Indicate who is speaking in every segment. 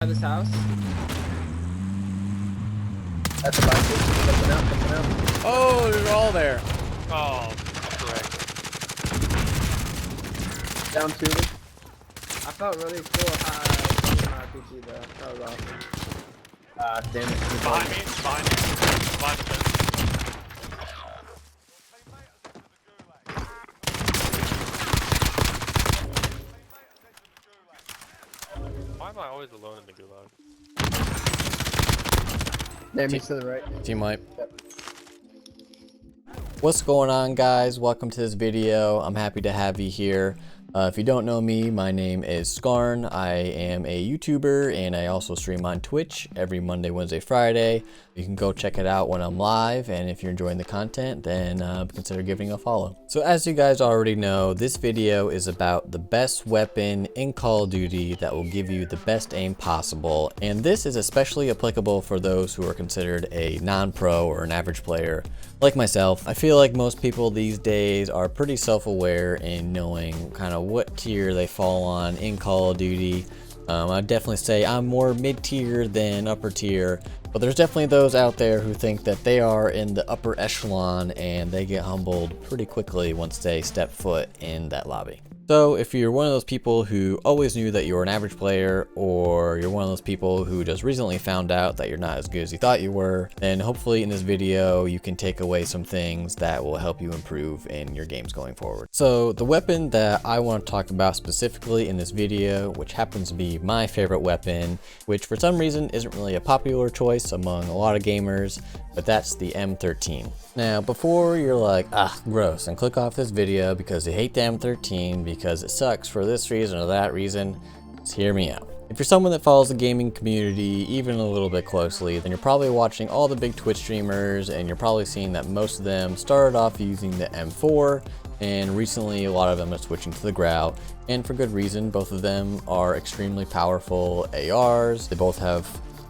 Speaker 1: This house.
Speaker 2: That's a bike. Coming out.
Speaker 3: Oh, they're all there.
Speaker 4: Oh, correct.
Speaker 2: Down two.
Speaker 1: I felt really cool how I was my RPG though. That was awesome.
Speaker 2: Damn it.
Speaker 4: Behind me, behind you. Behind the fence. Why am I always alone in the gulag?
Speaker 2: Damn, he's to the right.
Speaker 3: Team wipe.
Speaker 2: Yep.
Speaker 3: What's going on, guys? Welcome to this video. I'm happy to have you here. If you don't know me, my name is Skarn. I am a YouTuber and I also stream on Twitch every Monday, Wednesday, Friday. You can go check it out when I'm live, and if you're enjoying the content, then consider giving a follow. So as you guys already know, this video is about the best weapon in Call of Duty that will give you the best aim possible, and this is especially applicable for those who are considered a non-pro or an average player like myself. I feel like most people these days are pretty self-aware in knowing kind of what tier they fall on in Call of Duty. I'd definitely say I'm more mid-tier than upper tier, but there's definitely those out there who think that they are in the upper echelon and they get humbled pretty quickly once they step foot in that lobby. So if you're one of those people who always knew that you were an average player, or you're one of those people who just recently found out that you're not as good as you thought you were, then hopefully in this video you can take away some things that will help you improve in your games going forward. So the weapon that I want to talk about specifically in this video, which happens to be my favorite weapon, which for some reason isn't really a popular choice among a lot of gamers, but that's the M13. Now, before you're like, ah, gross, and click off this video because you hate the M13 because it sucks for this reason or that reason, just hear me out. If you're someone that follows the gaming community even a little bit closely, then you're probably watching all the big Twitch streamers, and you're probably seeing that most of them started off using the M4, and recently a lot of them are switching to the Grout, and for good reason. Both of them are extremely powerful ARs. They both have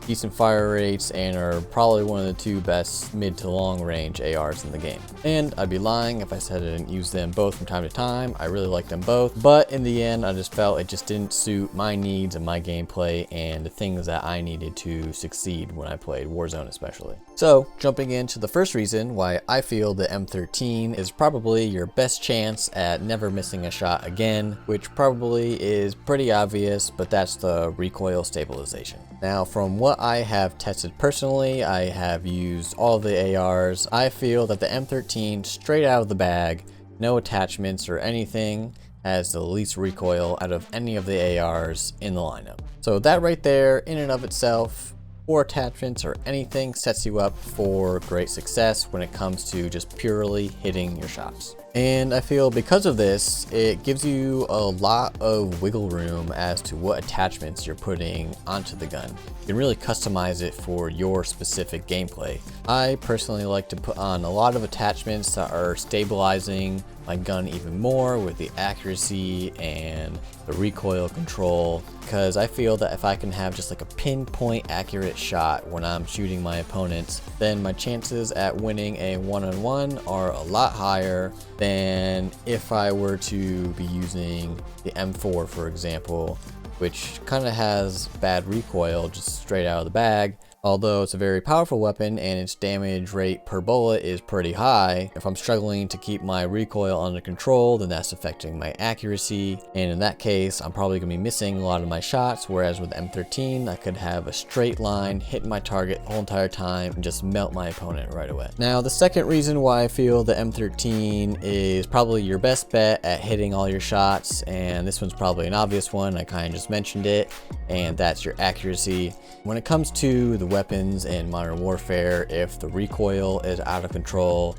Speaker 3: decent fire rates and are probably one of the two best mid to long range ARs in the game. And I'd be lying if I said I didn't use them both from time to time. I really like them both, but in the end I just felt it just didn't suit my needs and my gameplay and the things that I needed to succeed when I played Warzone especially. So jumping into the first reason why I feel the M13 is probably your best chance at never missing a shot again, which probably is pretty obvious, but that's the recoil stabilization. Now, from what I have tested personally, I have used all the ARs. I feel that the M13 straight out of the bag, no attachments or anything, has the least recoil out of any of the ARs in the lineup. So that right there in and of itself, or attachments or anything, sets you up for great success when it comes to just purely hitting your shots. And I feel because of this, it gives you a lot of wiggle room as to what attachments you're putting onto the gun. You can really customize it for your specific gameplay. I personally like to put on a lot of attachments that are stabilizing my gun even more with the accuracy and the recoil control, because I feel that if I can have just like a pinpoint accurate shot when I'm shooting my opponents, then my chances at winning a one-on-one are a lot higher than if I were to be using the M4, for example, which kind of has bad recoil just straight out of the bag. Although it's a very powerful weapon and its damage rate per bullet is pretty high, if I'm struggling to keep my recoil under control, then that's affecting my accuracy, and in that case I'm probably going to be missing a lot of my shots, whereas with M13 I could have a straight line, hit my target the whole entire time, and just melt my opponent right away. Now, the second reason why I feel the M13 is probably your best bet at hitting all your shots, and this one's probably an obvious one, I kind of just mentioned it, and that's your accuracy. When it comes to the weapons in Modern Warfare, if the recoil is out of control,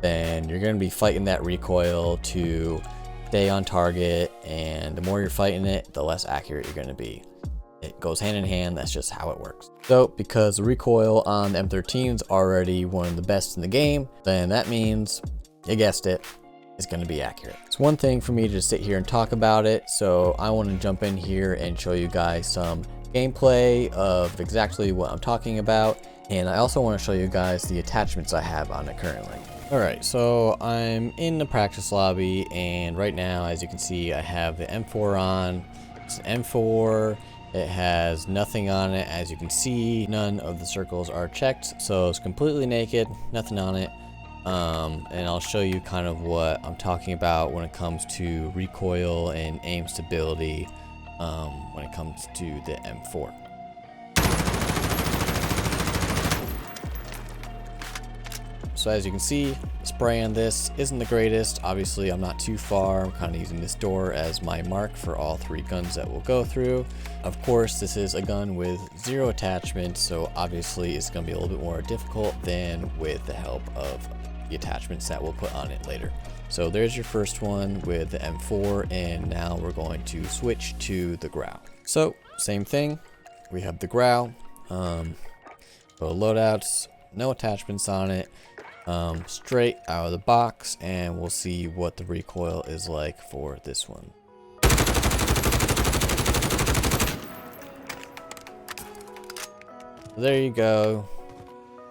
Speaker 3: then you're going to be fighting that recoil to stay on target, and the more you're fighting it, the less accurate you're going to be. It goes hand in hand, that's just how it works. So because the recoil on the M13 is already one of the best in the game, then that means, you guessed it, it's going to be accurate. It's one thing for me to just sit here and talk about it, so I want to jump in here and show you guys some gameplay of exactly what I'm talking about, and I also want to show you guys the attachments I have on it currently. Alright, so I'm in the practice lobby, and right now, as you can see, I have the M4 on. It's an M4, It has nothing on it, as you can see. None of the circles are checked, so it's completely naked, nothing on it. And I'll show you kind of what I'm talking about when it comes to recoil and aim stability when it comes to the M4. So as you can see, the spray on this isn't the greatest. Obviously, I'm not too far. I'm kind of using this door as my mark for all 3 guns that we'll go through. Of course, this is a gun with 0 attachments, so obviously it's going to be a little bit more difficult than with the help of the attachments that we'll put on it later. So there's your first one with the M4, and now we're going to switch to the Grau. So same thing, we have the Grau, loadouts, no attachments on it. Straight out of the box, and we'll see what the recoil is like for this one. There you go.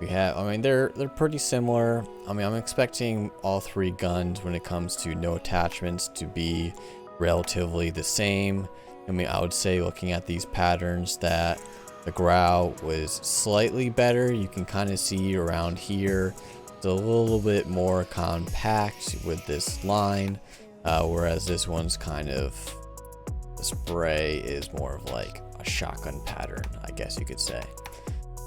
Speaker 3: We have, I mean, they're pretty similar. I mean, I'm expecting all 3 guns when it comes to no attachments to be relatively the same. I mean, I would say looking at these patterns that the Grau was slightly better. You can kind of see around here. It's a little bit more compact with this line, whereas this one's kind of, the spray is more of like a shotgun pattern, I guess you could say.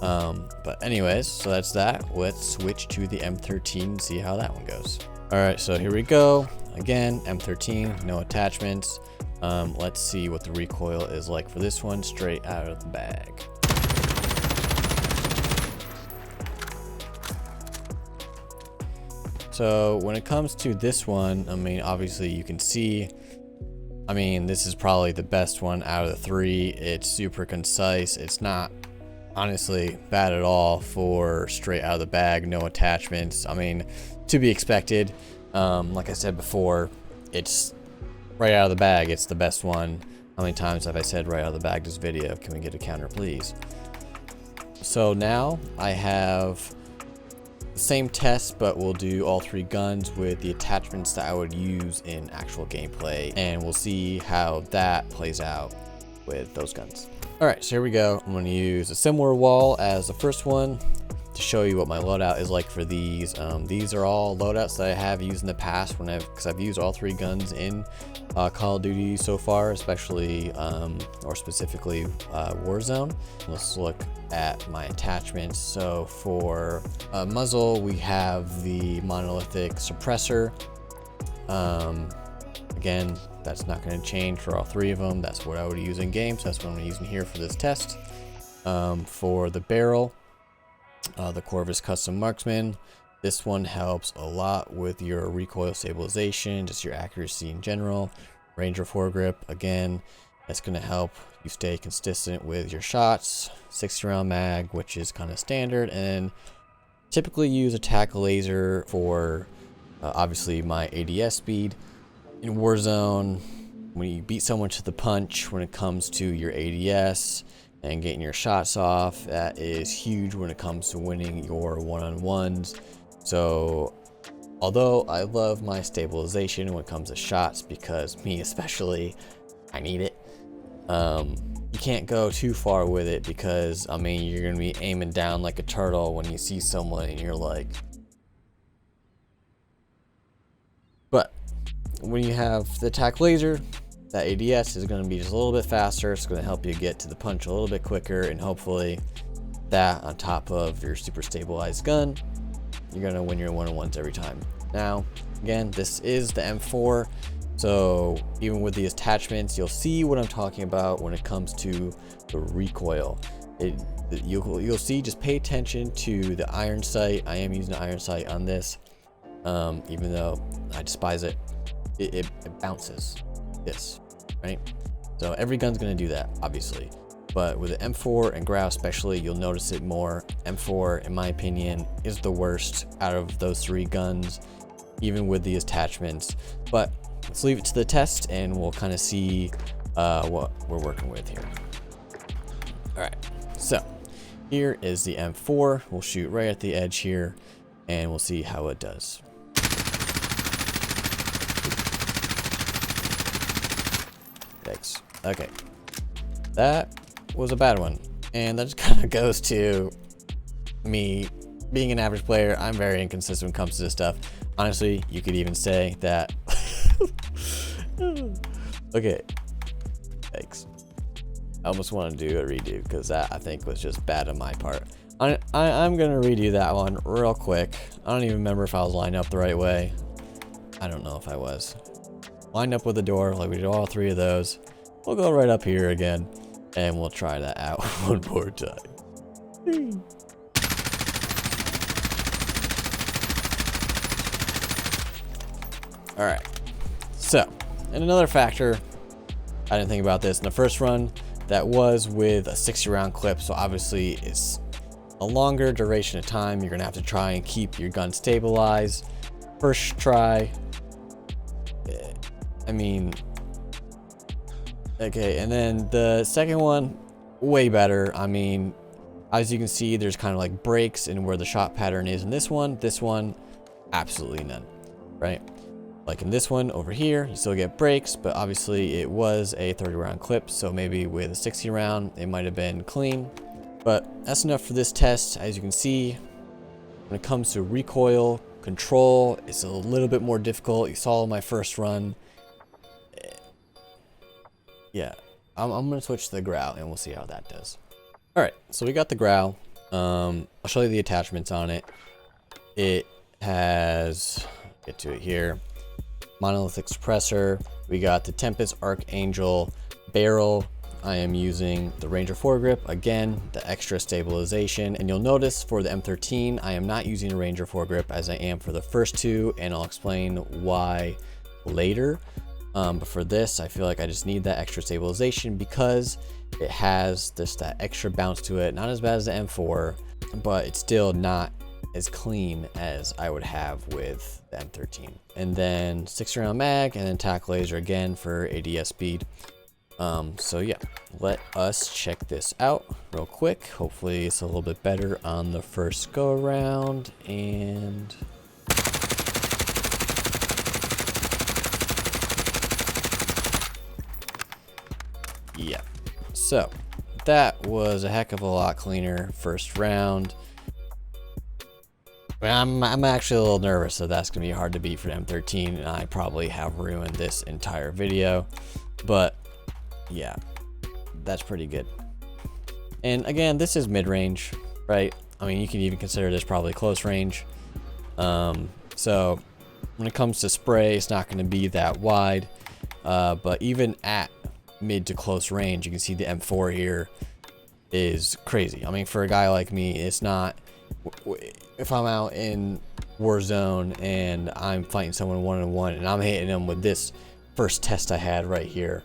Speaker 3: But anyways, so that's that. Let's switch to the M13 and see how that one goes. All right, so here we go. Again, M13, no attachments. Let's see what the recoil is like for this one, straight out of the bag. So when it comes to this one, I mean, obviously you can see, I mean, this is probably the best one out of the 3. It's super concise. It's not honestly bad at all for straight out of the bag, no attachments. I mean, to be expected. Like I said before, it's right out of the bag. It's the best one. How many times have I said right out of the bag this video? Can we get a counter, please? So now I have the same test, but we'll do all 3 guns with the attachments that I would use in actual gameplay, and we'll see how that plays out with those guns. All right, so here we go. I'm going to use a similar wall as the first one to show you what my loadout is like for these. These are all loadouts that I have used in the past because I've used all 3 guns in Call of Duty so far, especially or specifically Warzone. Let's look at my attachments. So for muzzle, we have the monolithic suppressor. Again, that's not going to change for all 3 of them. That's what I would use in game, so that's what I'm using here for this test. For the barrel, the Corvus Custom Marksman, this one helps a lot with your recoil stabilization, just your accuracy in general. Ranger foregrip, again, that's going to help you stay consistent with your shots. 60 round mag, which is kind of standard, and typically use a tack laser for obviously my ADS speed. In Warzone, when you beat someone to the punch when it comes to your ADS and getting your shots off, that is huge when it comes to winning your one-on-ones. So although I love my stabilization when it comes to shots, because me especially, I need it, you can't go too far with it, because I mean, you're gonna be aiming down like a turtle when you see someone and you're like, but when you have the attack laser, that ADS is going to be just a little bit faster. It's going to help you get to the punch a little bit quicker, and hopefully that on top of your super stabilized gun, you're going to win your one-on-ones every time. Now, again, this is the M4, so even with these attachments, you'll see what I'm talking about when it comes to the recoil. You'll see, just pay attention to the iron sight. I am using the iron sight on this, even though I despise it. It bounces this, right? So every gun's gonna do that, obviously, but with the M4 and Grau especially, you'll notice it more. M4, in my opinion, is the worst out of those 3 guns, even with the attachments. But let's leave it to the test, and we'll kind of see what we're working with here. All right, so here is the M4. We'll shoot right at the edge here, and we'll see how it does. Thanks. Okay, that was a bad one. And that just kind of goes to me being an average player. I'm very inconsistent when it comes to this stuff. Honestly, you could even say that. Okay. Thanks. I almost want to do a redo because that I think was just bad on my part. I'm gonna redo that one real quick. I don't even remember if I was lined up the right way. I don't know if I was. Lined up with the door like we did all 3 of those. We'll go right up here again and we'll try that out one more time. All right. So, and another factor, I didn't think about this in the first run, that was with a 60 round clip. So obviously it's a longer duration of time. You're gonna have to try and keep your gun stabilized. First try, I mean, okay. And then the second one, way better. I mean, as you can see, there's kind of like breaks in where the shot pattern is in this one, absolutely none, right? Like in this one over here, you still get breaks, but obviously it was a 30 round clip. So maybe with a 60 round, it might've been clean, but that's enough for this test. As you can see, when it comes to recoil control, it's a little bit more difficult. You saw my first run. Yeah, I'm gonna switch to the growl and we'll see how that does. All right, so we got the growl. I'll show you the attachments on it. It has, get to it here, monolithic suppressor. We got the Tempest Archangel barrel. I am using the Ranger foregrip, again, the extra stabilization. And you'll notice for the M13, I am not using a Ranger foregrip as I am for the first 2, and I'll explain why later. But for this, I feel like I just need that extra stabilization because it has that extra bounce to it. Not as bad as the M4, but it's still not as clean as I would have with the M13. And then 60 round mag, and then tack laser again for ADS speed. So yeah, let us check this out real quick. Hopefully it's a little bit better on the first go around. And yeah, so that was a heck of a lot cleaner first round. I'm actually a little nervous that that's gonna be hard to beat for M13, and I probably have ruined this entire video, but yeah, that's pretty good. And again, this is mid-range, right? I mean, you can even consider this probably close range. So when it comes to spray, it's not gonna be that wide, but even at mid to close range, you can see the M4 here is crazy. I mean, for a guy like me, it's not, if I'm out in Warzone and I'm fighting someone one-on-one and I'm hitting them with this first test I had right here,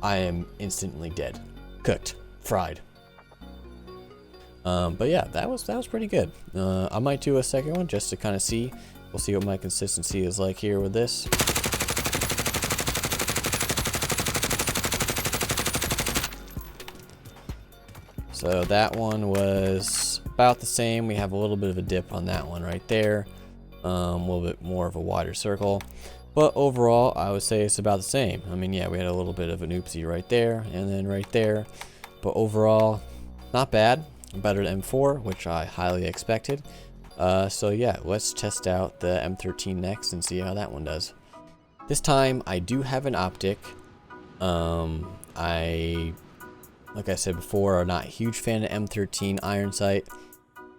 Speaker 3: I am instantly dead, cooked, fried. But yeah, that was pretty good. I might do a second one just to kind of see. We'll see what my consistency is like here with this. So that one was about the same. We have a little bit of a dip on that one right there. A little bit more of a wider circle. But overall, I would say it's about the same. I mean, yeah, we had a little bit of an oopsie right there and then right there. But overall, not bad. Better than M4, which I highly expected. So yeah, let's test out the M13 next and see how that one does. This time, I do have an optic. Like I said before, I'm not a huge fan of M13 iron sight,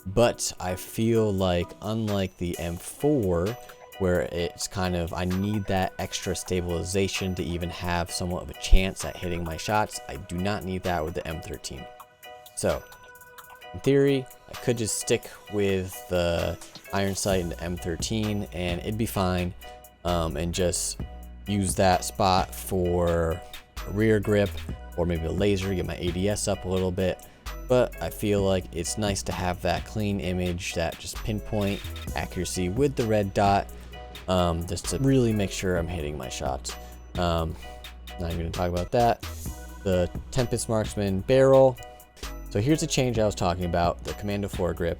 Speaker 3: but I feel like unlike the M4, where it's kind of, I need that extra stabilization to even have somewhat of a chance at hitting my shots, I do not need that with the M13. So, in theory, I could just stick with the iron sight and the M13 and it'd be fine, and just use that spot for a rear grip, or maybe a laser, get my ADS up a little bit. But I feel like it's nice to have that clean image, that just pinpoint accuracy with the red dot, just to really make sure I'm hitting my shots. Not even gonna talk about that. The Tempest Marksman barrel. So here's the change I was talking about, the Commando foregrip.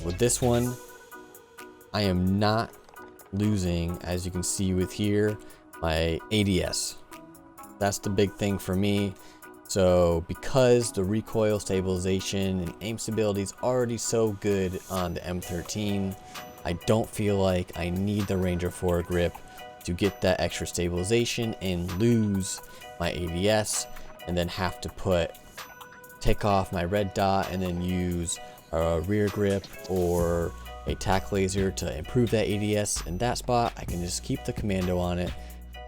Speaker 3: With this one, I am not losing, as you can see with here, my ADS. That's the big thing for me. So because the recoil stabilization and aim stability is already so good on the M13, I don't feel like I need the Ranger foregrip to get that extra stabilization and lose my ADS, and then have to take off my red dot and then use a rear grip or a tack laser to improve that ADS. In that spot, I can just keep the commando on it.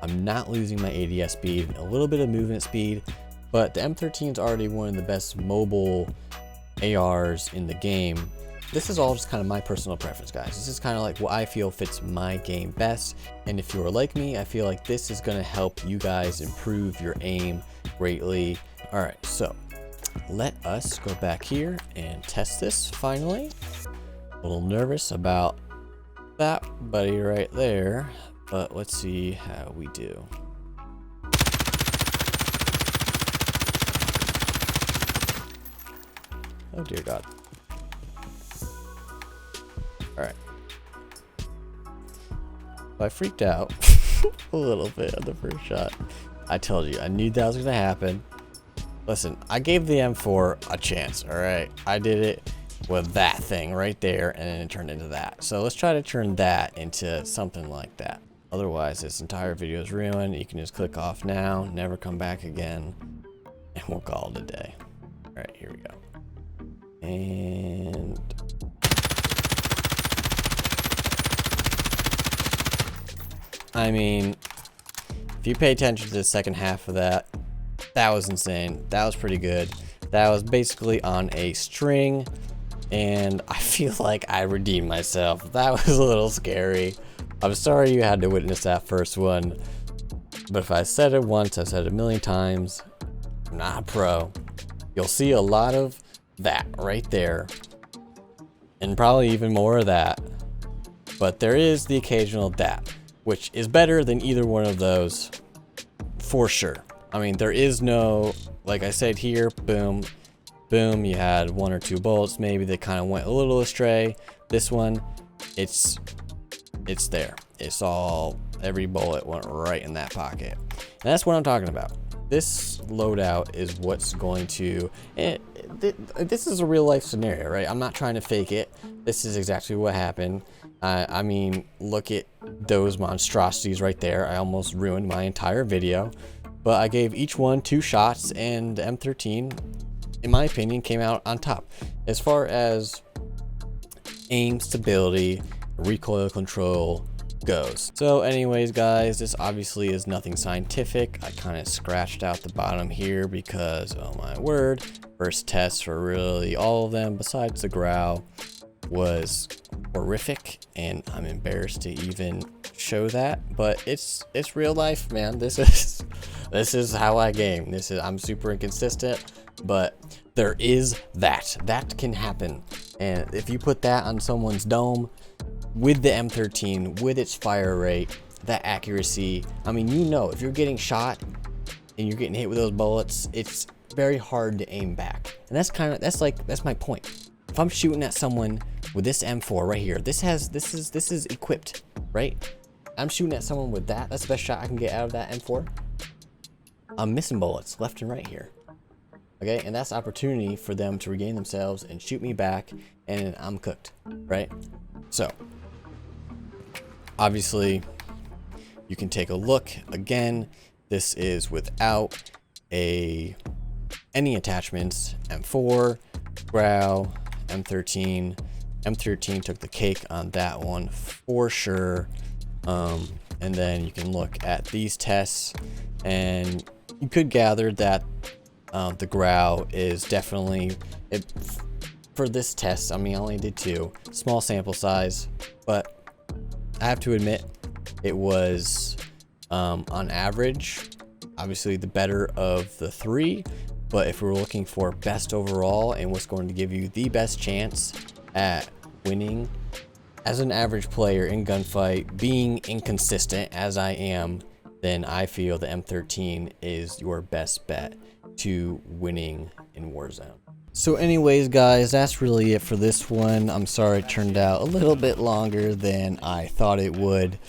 Speaker 3: I'm not losing my ADS speed, a little bit of movement speed, but the M13 is already one of the best mobile ARs in the game. This is all just kind of my personal preference, guys. This is kind of like what I feel fits my game best. And if you're like me, I feel like this is going to help you guys improve your aim greatly. All right, so let us go back here and test this finally. A little nervous about that buddy right there, but let's see how we do. Oh dear God. Alright. I freaked out a little bit on the first shot. I told you, I knew that was going to happen. Listen, I gave the M4 a chance, alright? I did it with that thing right there, and then it turned into that. So let's try to turn that into something like that. Otherwise, this entire video is ruined. You can just click off now, never come back again, and we'll call it a day. Alright, here we go. And I mean, if you pay attention to the second half of that, that was insane. That was pretty good. That was basically on a string, and I feel like I redeemed myself. That was a little scary. I'm sorry you had to witness that first one, but if I said it once, I've said it a million times. I'm not a pro. You'll see a lot of that right there, and probably even more of that, but there is the occasional that, which is better than either one of those for sure. I mean, there is no, like I said here, boom, boom, you had one or two bullets maybe that kind of went a little astray. This one, it's there. It's all, every bullet went right in that pocket. And that's what I'm talking about. This loadout is what's going to, this is a real life scenario, right? I'm not trying to fake it. This is exactly what happened. I mean, look at those monstrosities right there. I almost ruined my entire video, but I gave each one 2 shots, and the M13, in my opinion, came out on top. As far as aim stability, recoil control goes. So anyways, guys, this obviously is nothing scientific. I kind of scratched out the bottom here because, oh my word, first test for really all of them besides the growl was horrific, and I'm embarrassed to even show that, but it's real life, man. This is how I game. I'm super inconsistent, but there is that can happen. And if you put that on someone's dome with the M13, with its fire rate, that accuracy, I mean, you know, if you're getting shot and you're getting hit with those bullets, it's very hard to aim back. And that's my point. If I'm shooting at someone with this M4 right here, this is equipped, right? I'm shooting at someone with that. That's the best shot I can get out of that M4. I'm missing bullets left and right here. Okay, and that's opportunity for them to regain themselves and shoot me back, and I'm cooked, right? So, obviously, you can take a look. Again, this is without any attachments. M4, growl, M13. M13 took the cake on that one for sure. And then you can look at these tests, and you could gather that the growl is definitely for this test. I mean, I only did 2, small sample size, but I have to admit it was on average obviously the better of the 3. But if we're looking for best overall and what's going to give you the best chance at winning as an average player in gunfight, being inconsistent as I am, then I feel the M13 is your best bet to winning in Warzone. So anyways, guys, that's really it for this one. I'm sorry it turned out a little bit longer than I thought it would,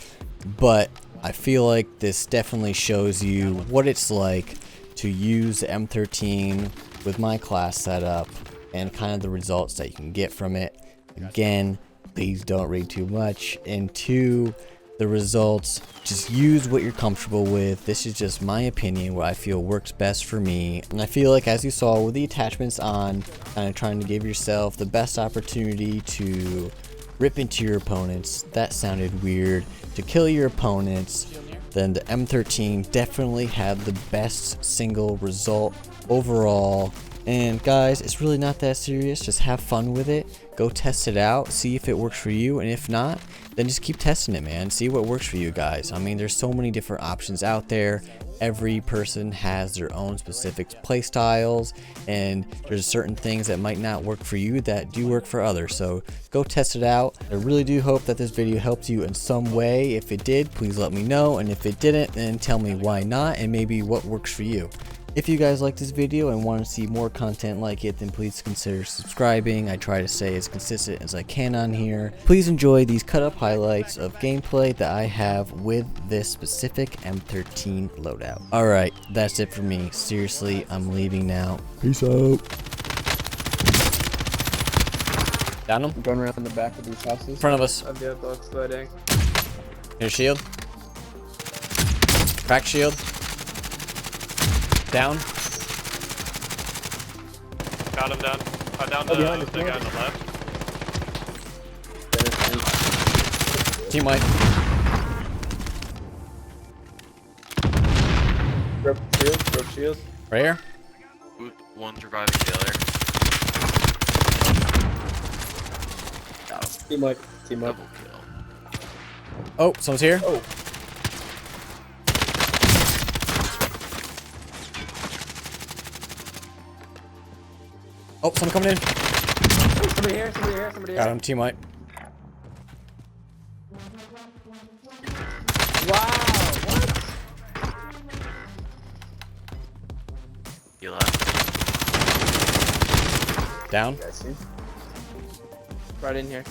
Speaker 3: but I feel like this definitely shows you what it's like to use the M13 with my class setup and kind of the results that you can get from it. Again, please don't read too much into the results. Just use what you're comfortable with. This is just my opinion, what I feel works best for me. And I feel like, as you saw with the attachments on, kind of trying to give yourself the best opportunity to rip into your opponents. That sounded weird. To kill your opponents, then the M13 definitely had the best single result overall. And guys, it's really not that serious. Just have fun with it. Go test it out, see if it works for you, and if not, then just keep testing it, man. See what works for you guys. I mean, there's so many different options out there. Every person has their own specific play styles, and there's certain things that might not work for you that do work for others. So go test it out. I really do hope that this video helped you in some way. If it did, please let me know, and if it didn't, then tell me why not and maybe what works for you. If you guys like this video and want to see more content like it, then please consider subscribing. I try to stay as consistent as I can on here. Please enjoy these cut up highlights of gameplay that I have with this specific M13 loadout. Alright, that's it for me. Seriously, I'm leaving now. Peace out. Down him.
Speaker 2: I'm going around the back of these houses.
Speaker 3: In front of us.
Speaker 1: Of the box loading.
Speaker 3: Here's shield. Crack shield. Down.
Speaker 4: Got him down. Down
Speaker 2: Oh, behind us,
Speaker 4: the guy on the left.
Speaker 3: Team wipe.
Speaker 2: Broke shield.
Speaker 3: Right here.
Speaker 5: One surviving killer. Got him.
Speaker 2: Team wipe. Team wipe.
Speaker 5: Double kill.
Speaker 3: Oh, someone's here.
Speaker 2: Oh.
Speaker 3: Oh, someone coming in.
Speaker 1: Somebody here, somebody here, somebody
Speaker 3: Got
Speaker 1: here.
Speaker 3: him. Team wipe.
Speaker 1: Wow, what?
Speaker 5: He left.
Speaker 3: Down.
Speaker 2: You guys see?
Speaker 1: Right in here.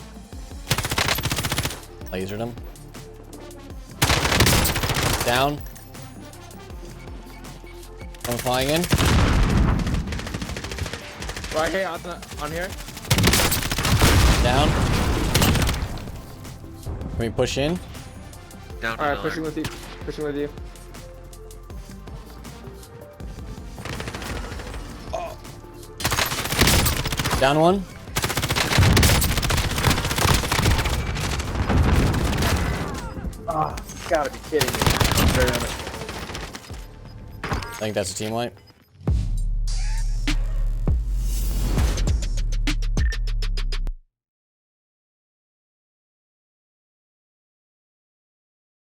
Speaker 3: Lasered him. Down. Someone flying in.
Speaker 1: Right here, on here.
Speaker 3: Down. Can we push in?
Speaker 5: Down
Speaker 1: Alright,
Speaker 5: another.
Speaker 1: pushing with you. Pushing with you.
Speaker 3: Down one.
Speaker 2: Oh, gotta be kidding me.
Speaker 3: I think that's a team wipe.